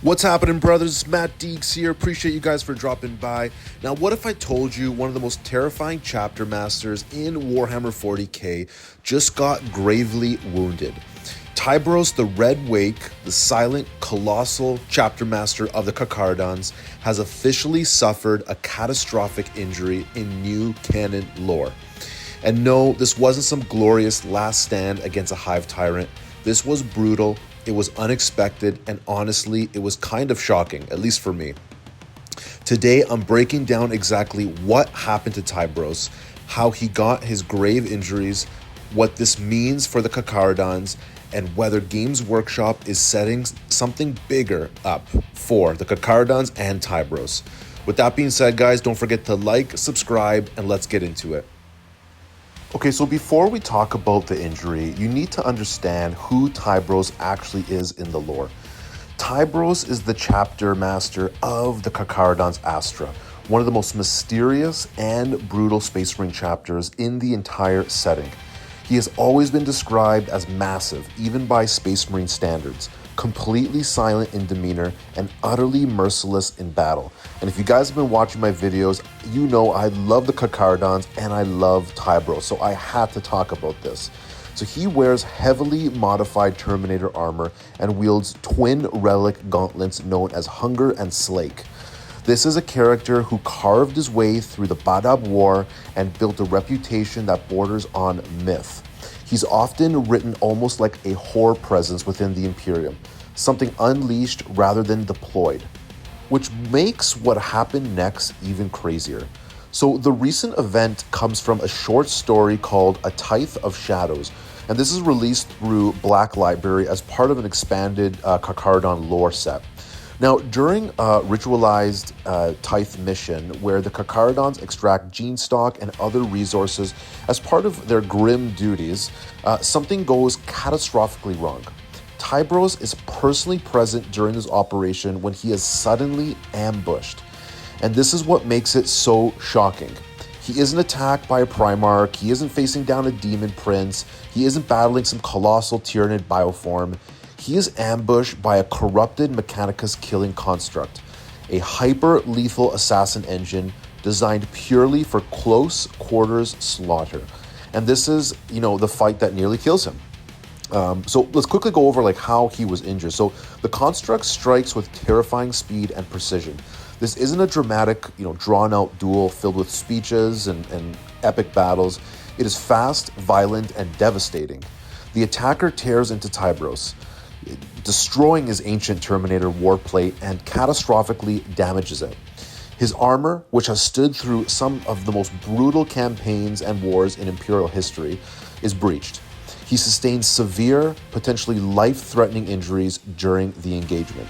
What's happening, brothers? Matt Deeks here. Appreciate you guys for dropping by. Now, what if I told you one of the most terrifying chapter masters in Warhammer 40k just got gravely wounded? Tyberos the Red Wake, the silent, colossal chapter master of the Carcharodons, has officially suffered a catastrophic injury in new canon lore. And no, this wasn't some glorious last stand against a hive tyrant. This was brutal. It was unexpected, and honestly, it was kind of shocking, at least for me. Today, I'm breaking down exactly what happened to Tyberos, how he got his grave injuries, what this means for the Carcharodons, and whether Games Workshop is setting something bigger up for the Carcharodons and Tyberos. With that being said, guys, don't forget to like, subscribe, and let's get into it. Okay, so before we talk about the injury, you need to understand who Tyberos actually is in the lore. Tyberos is the chapter master of the Carcharodons Astra, one of the most mysterious and brutal Space Marine chapters in the entire setting. He has always been described as massive, even by Space Marine standards, completely silent in demeanor, and utterly merciless in battle. And if you guys have been watching my videos, you know I love the Carcharodons and I love Tyberos, so I had to talk about this. So he wears heavily modified Terminator armor and wields twin relic gauntlets known as Hunger and Slake. This is a character who carved his way through the Badab War and built a reputation that borders on myth. He's often written almost like a horror presence within the Imperium, something unleashed rather than deployed, which makes what happened next even crazier. So the recent event comes from a short story called A Tithe of Shadows, and this is released through Black Library as part of an expanded Carcharodon lore set. Now, during a ritualized Tithe mission where the Carcharodons extract gene stock and other resources as part of their grim duties, something goes catastrophically wrong. Tyberos is personally present during this operation when he is suddenly ambushed. And this is what makes it so shocking. He isn't attacked by a Primarch, he isn't facing down a demon prince, he isn't battling some colossal Tyranid bioform. He is ambushed by a corrupted Mechanicus killing construct, a hyper-lethal assassin engine designed purely for close quarters slaughter. And this is, the fight that nearly kills him. So let's quickly go over how he was injured. So the construct strikes with terrifying speed and precision. This isn't a dramatic, drawn-out duel filled with speeches and epic battles. It is fast, violent, and devastating. The attacker tears into Tyberos, destroying his ancient Terminator warplate and catastrophically damages it. His armor, which has stood through some of the most brutal campaigns and wars in Imperial history, is breached. He sustains severe, potentially life-threatening injuries during the engagement.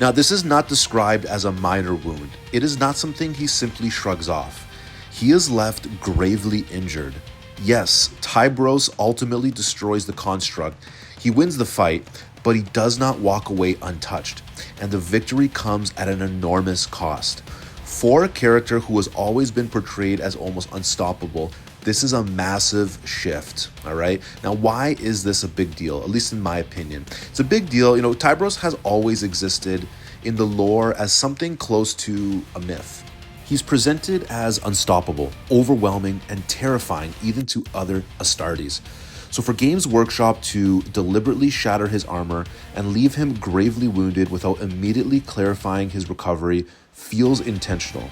Now, this is not described as a minor wound. It is not something he simply shrugs off. He is left gravely injured. Yes, Tyberos ultimately destroys the construct. He wins the fight, but he does not walk away untouched, and the victory comes at an enormous cost. For a character who has always been portrayed as almost unstoppable, this is a massive shift, all right? Now, why is this a big deal, at least in my opinion? It's a big deal. Tyberos has always existed in the lore as something close to a myth. He's presented as unstoppable, overwhelming, and terrifying even to other Astartes. So for Games Workshop to deliberately shatter his armor and leave him gravely wounded without immediately clarifying his recovery feels intentional.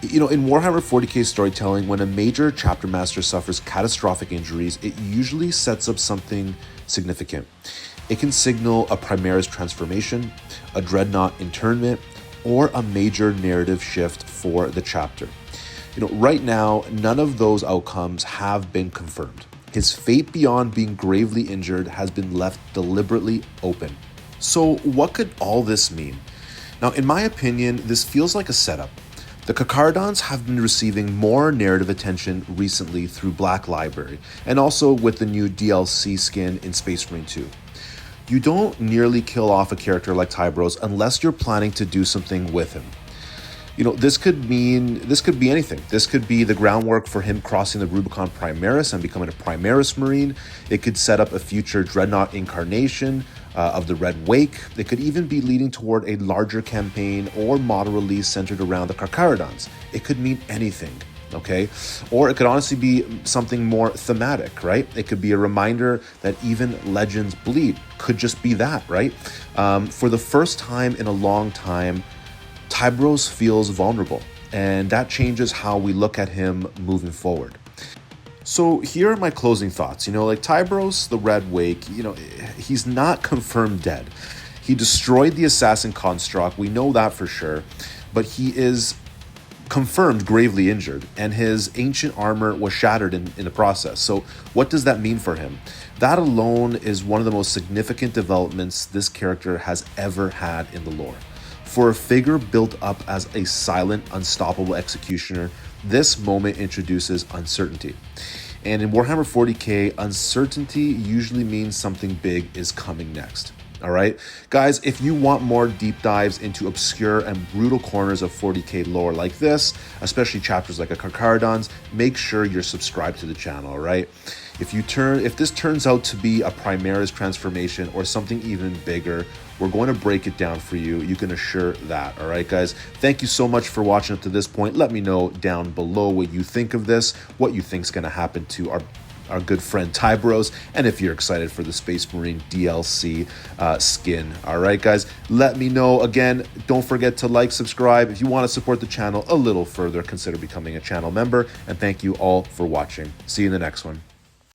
In Warhammer 40k storytelling, when a major chapter master suffers catastrophic injuries, it usually sets up something significant. It can signal a Primaris transformation, a Dreadnought internment, or a major narrative shift for the chapter. Right now, none of those outcomes have been confirmed. His fate beyond being gravely injured has been left deliberately open. So what could all this mean? Now, in my opinion, this feels like a setup. The Carcharodons have been receiving more narrative attention recently through Black Library, and also with the new DLC skin in Space Marine 2. You don't nearly kill off a character like Tyberos unless you're planning to do something with him. This could be anything. This could be the groundwork for him crossing the Rubicon Primaris and becoming a Primaris Marine. It could set up a future Dreadnought incarnation, of the Red Wake. They could even be leading toward a larger campaign or model release centered around the Carcharodons. It could mean anything. Okay, or it could honestly be something more thematic, right? It could be a reminder that even legends bleed. Could just be that, right? For the first time in a long time, Tyberos feels vulnerable, and that changes how we look at him moving forward. So here are my closing thoughts. Like Tyberos the Red Wake, he's not confirmed dead. He destroyed the assassin construct, we know that for sure, but he is confirmed gravely injured, and his ancient armor was shattered in the process. So what does that mean for him? That alone is one of the most significant developments this character has ever had in the lore. For a figure built up as a silent, unstoppable executioner, this moment introduces uncertainty. And in Warhammer 40k, uncertainty usually means something big is coming next. All right, guys, if you want more deep dives into obscure and brutal corners of 40k lore like this, especially chapters like a Carcharodons, make sure you're subscribed to the channel, all right? If this turns out to be a Primaris transformation or something even bigger, we're going to break it down for you. You can assure that, all right, guys? Thank you so much for watching up to this point. Let me know down below what you think of this, what you think is going to happen to our good friend Tyberos, and if you're excited for the Space Marine DLC skin. All right, guys, let me know. Again, don't forget to like, subscribe. If you want to support the channel a little further, consider becoming a channel member, and thank you all for watching. See you in the next one.